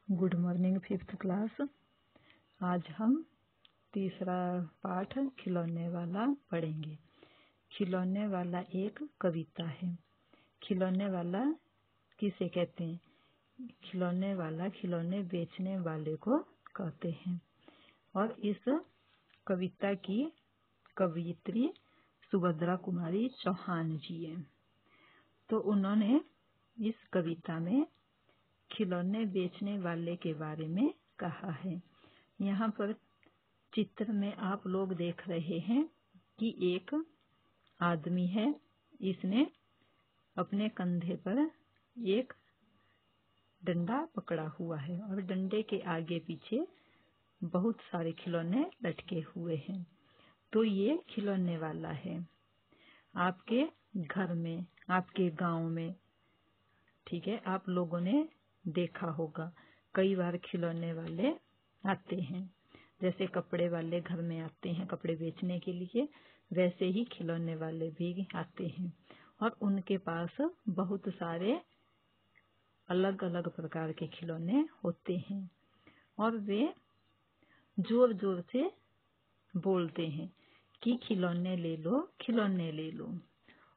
Good morning fifth class. आज हम तीसरा पाठ खिलौने वाला पढ़ेंगे। खिलौने वाला एक कविता है। खिलौने वाला किसे कहते हैं? खिलौने वाला खिलौने बेचने वाले को कहते हैं। और इस कविता की कवयित्री सुभद्रा कुमारी चौहान जी है। तो उन्होंने इस कविता में खिलौने बेचने वाले के बारे में कहा है। यहाँ पर चित्र में आप लोग देख रहे हैं कि एक आदमी है। इसने अपने कंधे पर एक डंडा पकड़ा हुआ है और डंडे के आगे पीछे बहुत सारे खिलौने लटके हुए हैं। तो ये खिलौने वाला है। आपके घर में, आपके गांव में, ठीक है, आप लोगों ने देखा होगा कई बार खिलौने वाले आते हैं। जैसे कपड़े वाले घर में आते हैं कपड़े बेचने के लिए, वैसे ही खिलौने वाले भी आते हैं। और उनके पास बहुत सारे अलग अलग प्रकार के खिलौने होते हैं और वे जोर जोर से बोलते हैं कि खिलौने ले लो, खिलौने ले लो।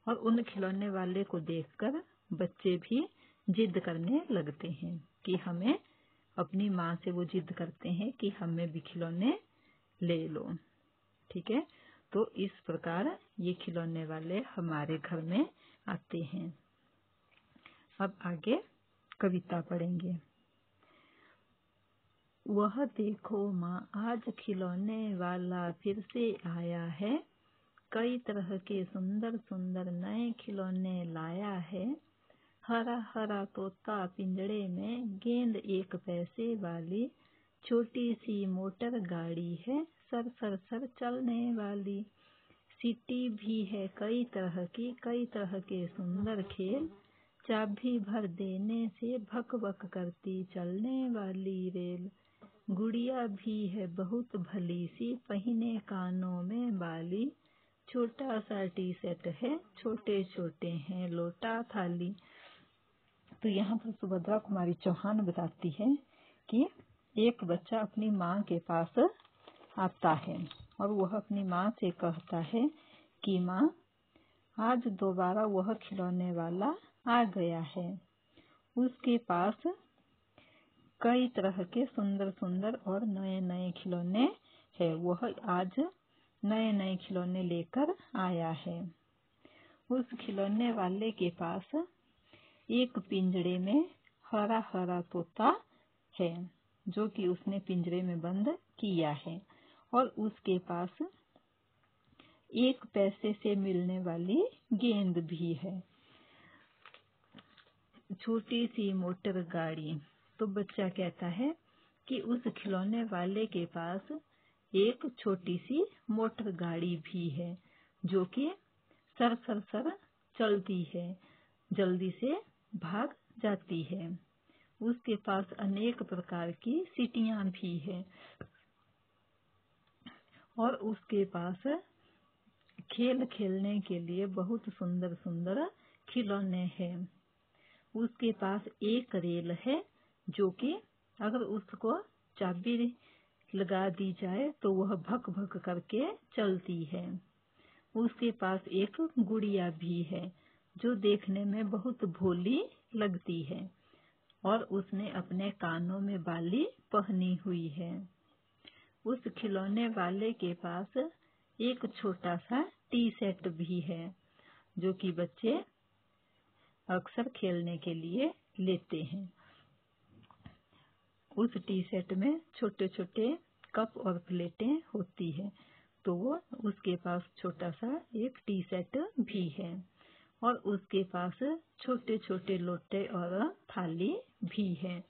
और उन खिलौने वाले को देखकर बच्चे भी जिद करने लगते हैं कि हमें, अपनी माँ से वो जिद करते हैं कि हमें भी खिलौने ले लो। ठीक है, तो इस प्रकार ये खिलौने वाले हमारे घर में आते हैं। अब आगे कविता पढ़ेंगे। वह देखो माँ, आज खिलौने वाला फिर से आया है। कई तरह के सुंदर सुंदर नए खिलौने लाया है। हरा हरा तोता पिंजड़े में, गेंद 1 पैसे वाली, छोटी सी मोटर गाड़ी है, सर सर सर चलने वाली। सीटी भी है कई तरह की, कई तरह के सुंदर खेल, चाबी भर देने से भक भक करती चलने वाली रेल। गुड़िया भी है बहुत भली सी, पहिने कानों में बाली, छोटा सा टी सेट है, छोटे छोटे हैं लोटा थाली। तो यहाँ पर सुभद्रा कुमारी चौहान बताती है कि एक बच्चा अपनी माँ के पास आता है और वह अपनी माँ से कहता है कि माँ, आज दोबारा वह खिलौने वाला आ गया है। उसके पास कई तरह के सुंदर सुंदर और नए नए खिलौने हैं। वह आज नए नए खिलौने लेकर आया है। उस खिलौने वाले के पास एक पिंजड़े में हरा हरा तोता है जो कि उसने पिंजरे में बंद किया है। और उसके पास 1 पैसे से मिलने वाली गेंद भी है, छोटी सी मोटर गाड़ी। तो बच्चा कहता है कि उस खिलौने वाले के पास एक छोटी सी मोटर गाड़ी भी है जो कि सर सर सर चलती है, जल्दी से भाग जाती है। उसके पास अनेक प्रकार की सीटियां भी है और उसके पास खेल खेलने के लिए बहुत सुंदर सुंदर खिलौने हैं। उसके पास एक रेल है जो कि अगर उसको चाबी लगा दी जाए तो वह भक भक करके चलती है। उसके पास एक गुड़िया भी है जो देखने में बहुत भोली लगती है और उसने अपने कानों में बाली पहनी हुई है। उस खिलौने वाले के पास एक छोटा सा टी सेट भी है जो कि बच्चे अक्सर खेलने के लिए लेते हैं। उस टी सेट में छोटे छोटे कप और प्लेटें होती है। तो वो उसके पास छोटा सा एक टी सेट भी है और उसके पास छोटे छोटे लोटे और थाली भी है।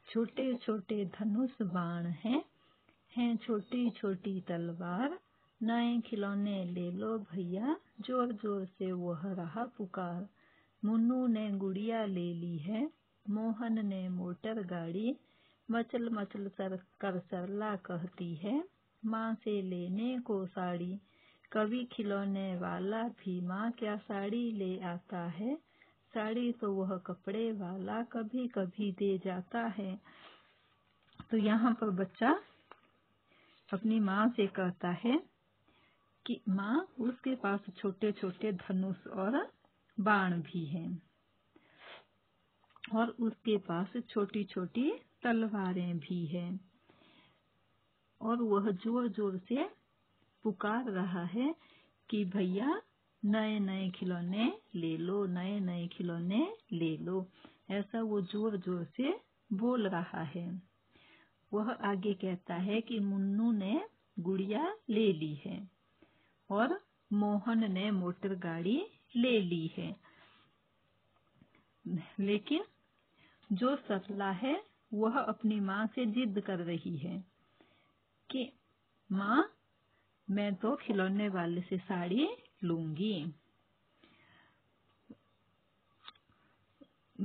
छोटे छोटे धनुष बाण हैं छोटी छोटी तलवार, नए खिलौने ले लो भैया, जोर जोर से वह रहा पुकार। मुन्नू ने गुड़िया ले ली है, मोहन ने मोटर गाड़ी, मचल मचल कर सरला कहती है, माँ से लेने को साड़ी। कभी खिलौने वाला भी माँ क्या साड़ी ले आता है, साड़ी तो वह कपड़े वाला कभी कभी दे जाता है। तो यहाँ पर बच्चा अपनी माँ से कहता है कि माँ उसके पास छोटे छोटे धनुष और बाण भी हैं और उसके पास छोटी छोटी तलवारें भी हैं और वह जोर जोर से पुकार रहा है कि भैया नए नए खिलौने ले लो, नए नए खिलौने ले लो। ऐसा वो जोर जोर से बोल रहा है। वह आगे कहता है कि मुन्नू ने गुड़िया ले ली है और मोहन ने मोटर गाड़ी ले ली है, लेकिन जो सरला है वह अपनी माँ से जिद कर रही है कि माँ मैं तो खिलौने वाले से साड़ी लूंगी।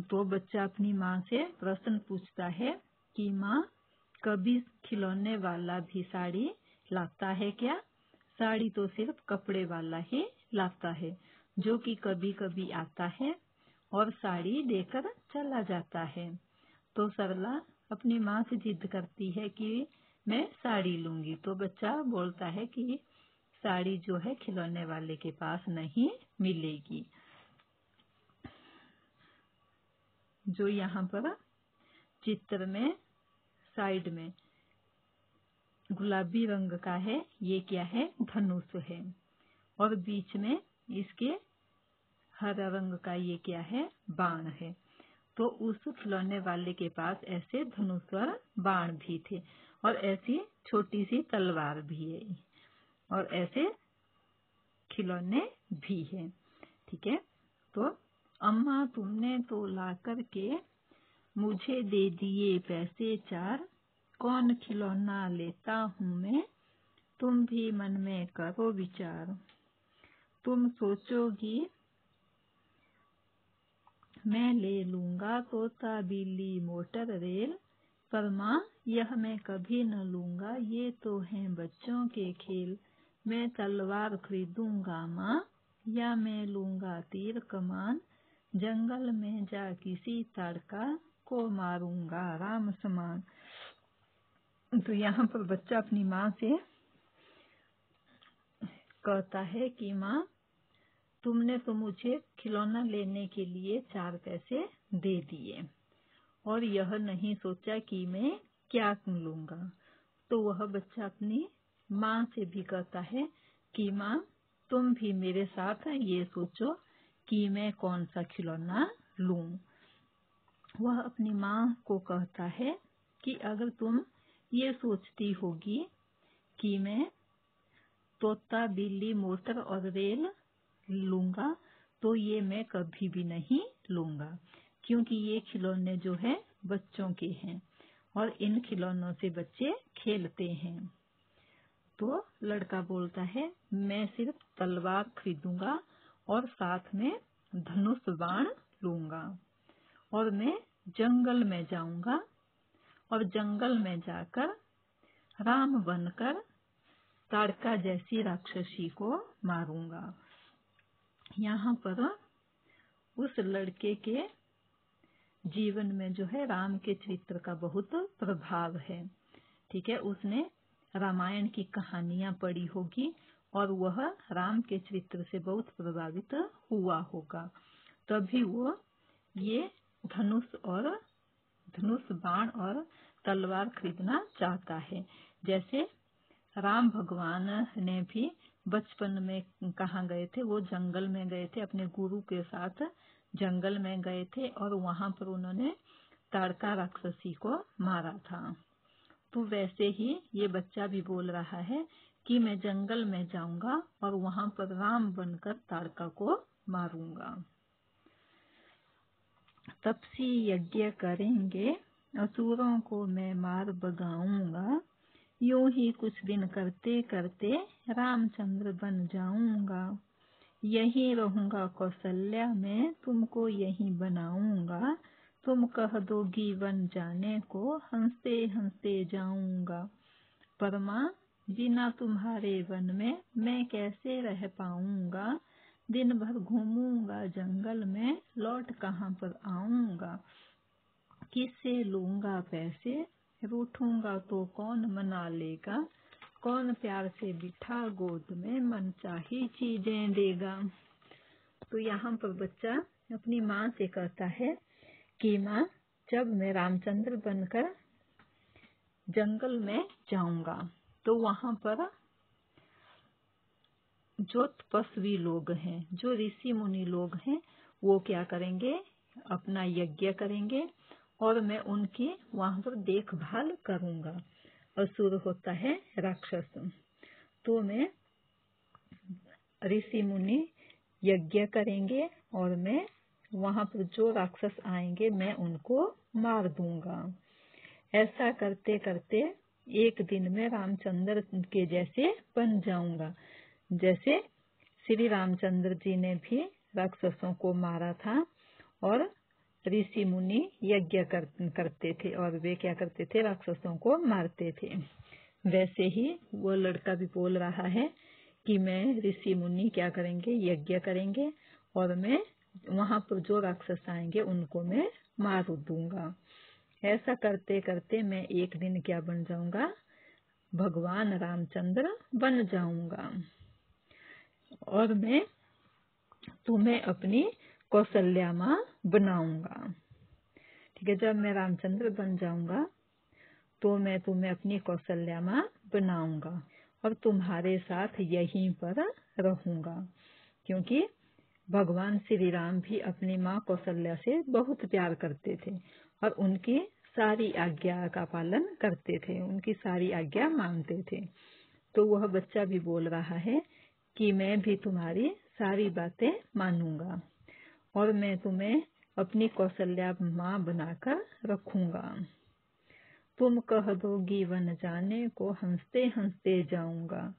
तो बच्चा अपनी माँ से प्रश्न पूछता है कि माँ कभी खिलौने वाला भी साड़ी लाता है क्या? साड़ी तो सिर्फ कपड़े वाला ही लाता है, जो कि कभी कभी आता है और साड़ी देकर चला जाता है। तो सरला अपनी माँ से जिद करती है कि मैं साड़ी लूंगी। तो बच्चा बोलता है कि साड़ी जो है खिलौने वाले के पास नहीं मिलेगी। जो यहाँ पर चित्र में साइड में गुलाबी रंग का है, ये क्या है? धनुष है। और बीच में इसके हरा रंग का ये क्या है? बाण है। तो उस खिलौने वाले के पास ऐसे धनुष और बाण भी थे और ऐसी छोटी सी तलवार भी है और ऐसे खिलौने भी हैं। ठीक है। तो अम्मा तुमने तो ला कर के मुझे दे दिए पैसे 4, कौन खिलौना लेता हूँ मैं, तुम भी मन में करो विचार। तुम सोचोगी मैं ले लूंगा तोता बिल्ली मोटर रेल, पर माँ यह मैं कभी न लूंगा, ये तो हैं बच्चों के खेल। मैं तलवार खरीदूंगा माँ, या मैं लूंगा तीर कमान, जंगल में जा किसी ताड़का को मारूंगा राम समान। तो यहाँ पर बच्चा अपनी माँ से कहता है कि माँ तुमने तो मुझे खिलौना लेने के लिए 4 पैसे दे दिए और यह नहीं सोचा कि मैं क्या लूंगा। तो वह बच्चा अपनी माँ से भी कहता है कि माँ तुम भी मेरे साथ ये सोचो कि मैं कौन सा खिलौना लूं। वह अपनी माँ को कहता है कि अगर तुम ये सोचती होगी कि मैं तोता बिल्ली मोटर और रेल लूंगा, तो ये मैं कभी भी नहीं लूंगा, क्योंकि ये खिलौने जो है बच्चों के हैं और इन खिलौनों से बच्चे खेलते हैं। तो लड़का बोलता है मैं सिर्फ तलवार खरीदूंगा और साथ में धनुष बाण लूंगा और मैं जंगल में जाऊंगा और जंगल में जाकर राम बनकर ताड़का जैसी राक्षसी को मारूंगा। यहाँ पर उस लड़के के जीवन में जो है राम के चरित्र का बहुत प्रभाव है। ठीक है। उसने रामायण की कहानियां पढ़ी होगी और वह राम के चरित्र से बहुत प्रभावित हुआ होगा, तभी वो ये धनुष बाण और तलवार खरीदना चाहता है। जैसे राम भगवान ने भी बचपन में कहाँ गए थे? वो जंगल में गए थे, अपने गुरु के साथ जंगल में गए थे और वहां पर उन्होंने ताड़का राक्षसी को मारा था। तो वैसे ही ये बच्चा भी बोल रहा है कि मैं जंगल में जाऊंगा और वहां पर राम बनकर ताड़का को मारूंगा। तपसी यज्ञ करेंगे, असुरों को मैं मार भगाऊंगा, यूं ही कुछ दिन करते करते रामचंद्र बन जाऊंगा। यहीं रहूंगा कौशल्या में, तुमको यहीं बनाऊंगा, तुम कह दोगी वन जाने को, हंसते हंसते जाऊंगा। पर माँ बिना तुम्हारे वन में मैं कैसे रह पाऊंगा। दिन भर घूमूंगा जंगल में, लौट कहाँ पर आऊंगा। किससे लूंगा पैसे, रूठूंगा तो कौन मना लेगा। कौन प्यार से बिठा गोद में, मनचाही चीजें देगा। तो यहाँ पर बच्चा अपनी माँ से कहता है कि माँ, जब मैं रामचंद्र बनकर जंगल में जाऊंगा तो वहां पर जो तपस्वी लोग हैं, जो ऋषि मुनि लोग हैं, वो क्या करेंगे, अपना यज्ञ करेंगे और मैं उनकी वहां पर देखभाल करूंगा। असुर होता है राक्षस। तो मैं ऋषि मुनि यज्ञ करेंगे और मैं वहां पर जो राक्षस आएंगे मैं उनको मार दूंगा। ऐसा करते करते एक दिन में रामचंद्र के जैसे बन जाऊंगा। जैसे श्री रामचंद्र जी ने भी राक्षसों को मारा था और ऋषि मुनि यज्ञ करते थे और वे क्या करते थे, राक्षसों को मारते थे। वैसे ही वो लड़का भी बोल रहा है कि मैं ऋषि मुनि क्या करेंगे, यज्ञ करेंगे और मैं वहां पर जो राक्षस आएंगे उनको मैं मार दूंगा। ऐसा करते करते मैं एक दिन क्या बन जाऊंगा, भगवान रामचंद्र बन जाऊंगा और मैं तुम्हें अपनी कौशल्या माँ बनाऊंगा। ठीक है, जब मैं रामचंद्र बन जाऊंगा तो मैं तुम्हें अपनी कौशल्या माँ बनाऊंगा और तुम्हारे साथ यहीं पर रहूंगा। क्योंकि भगवान श्री राम भी अपनी माँ कौशल्या से बहुत प्यार करते थे और उनकी सारी आज्ञा का पालन करते थे, उनकी सारी आज्ञा मानते थे। तो वह बच्चा भी बोल रहा है कि मैं भी तुम्हारी सारी बातें मानूंगा और मैं तुम्हें अपनी कौशल्या माँ बनाकर रखूंगा। तुम कह दोगी वन जाने को, हंसते हंसते जाऊंगा।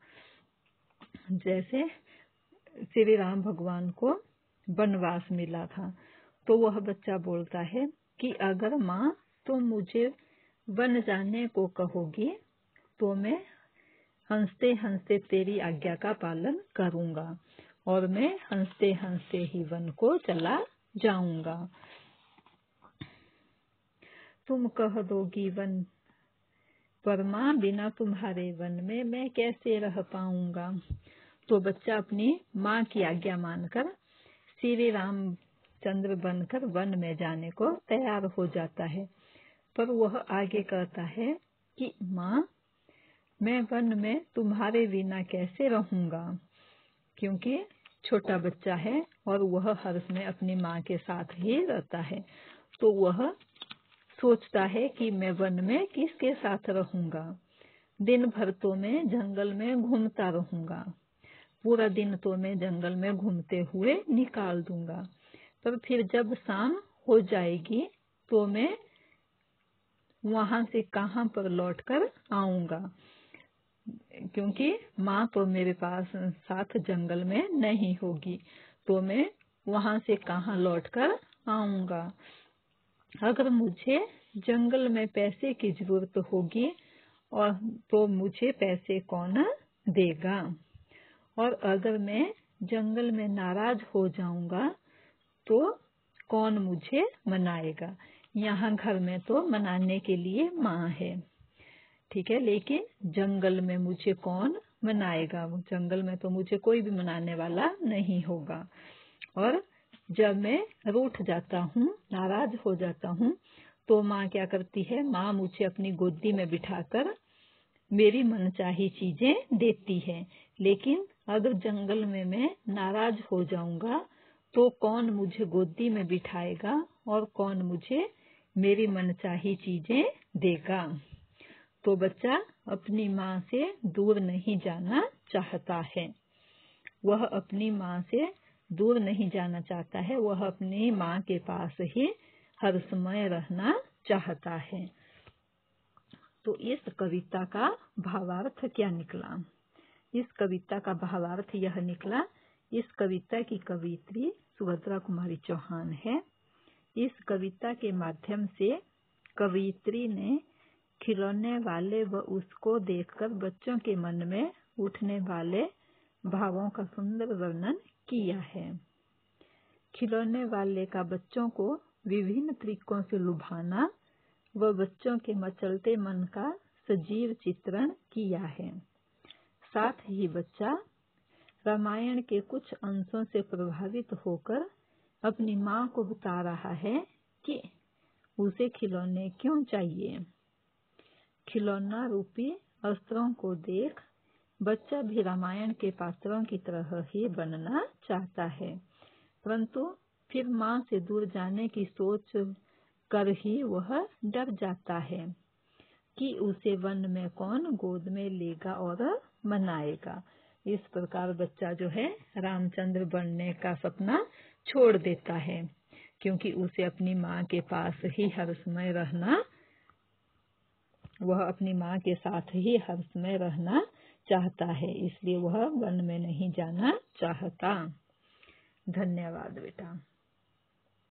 जैसे श्री राम भगवान को वनवास मिला था तो वह बच्चा बोलता है कि अगर माँ तुम मुझे वन जाने को कहोगी तो मैं हंसते हंसते तेरी आज्ञा का पालन करूंगा और मैं हंसते हंसते ही वन को चला जाऊंगा। तुम कह दोगी वन पर माँ, बिना तुम्हारे वन में मैं कैसे रह पाऊंगा। तो बच्चा अपनी माँ की आज्ञा मानकर श्री रामचंद्र बनकर वन में जाने को तैयार हो जाता है। पर वह आगे कहता है कि माँ, मैं वन में तुम्हारे बिना कैसे रहूंगा। क्योंकि छोटा बच्चा है और वह हर समय अपनी माँ के साथ ही रहता है। तो वह सोचता है कि मैं वन में किसके साथ रहूंगा। दिन भर तो मैं जंगल में घूमता रहूंगा, पूरा दिन तो मैं जंगल में घूमते हुए निकाल दूंगा। पर फिर जब शाम हो जाएगी तो मैं वहां से कहाँ पर लौटकर आऊंगा, क्योंकि माँ तो मेरे पास साथ जंगल में नहीं होगी। तो मैं वहां से कहाँ लौटकर आऊंगा। अगर मुझे जंगल में पैसे की जरूरत होगी और तो मुझे पैसे कौन देगा। और अगर मैं जंगल में नाराज हो जाऊंगा तो कौन मुझे मनाएगा। यहाँ घर में तो मनाने के लिए माँ है, ठीक है, लेकिन जंगल में मुझे कौन मनाएगा। जंगल में तो मुझे कोई भी मनाने वाला नहीं होगा। और जब मैं रूठ जाता हूँ, नाराज हो जाता हूँ, तो माँ क्या करती है, माँ मुझे अपनी गोदी में बिठाकर मेरी मनचाही चीजें देती है। लेकिन अगर जंगल में मैं नाराज हो जाऊंगा तो कौन मुझे गोदी में बिठाएगा और कौन मुझे मेरी मनचाही चीजें देगा। तो बच्चा अपनी माँ से दूर नहीं जाना चाहता है। वह अपनी माँ से दूर नहीं जाना चाहता है, वह अपनी माँ के पास ही हर समय रहना चाहता है। तो इस कविता का भावार्थ क्या निकला। इस कविता का भावार्थ यह निकला, इस कविता की कवित्री सुभद्रा कुमारी चौहान है। इस कविता के माध्यम से कवित्री ने खिलौने वाले व उसको देखकर बच्चों के मन में उठने वाले भावों का सुंदर वर्णन किया है। खिलौने वाले का बच्चों को विभिन्न तरीकों से लुभाना व बच्चों के मचलते मन का सजीव चित्रण किया है। साथ ही बच्चा रामायण के कुछ अंशों से प्रभावित होकर अपनी माँ को बता रहा है कि उसे खिलौने क्यों चाहिए। खिलौना रूपी अस्त्रों को देख बच्चा भी रामायण के पात्रों की तरह ही बनना चाहता है, परंतु फिर माँ से दूर जाने की सोच कर ही वह डर जाता है कि उसे वन में कौन गोद में लेगा और मनाएगा। इस प्रकार बच्चा जो है रामचंद्र बनने का सपना छोड़ देता है, क्योंकि उसे अपनी माँ के पास ही हर समय रहना, वह अपनी माँ के साथ ही हर समय रहना चाहता है, इसलिए वह वन में नहीं जाना चाहता। धन्यवाद बेटा।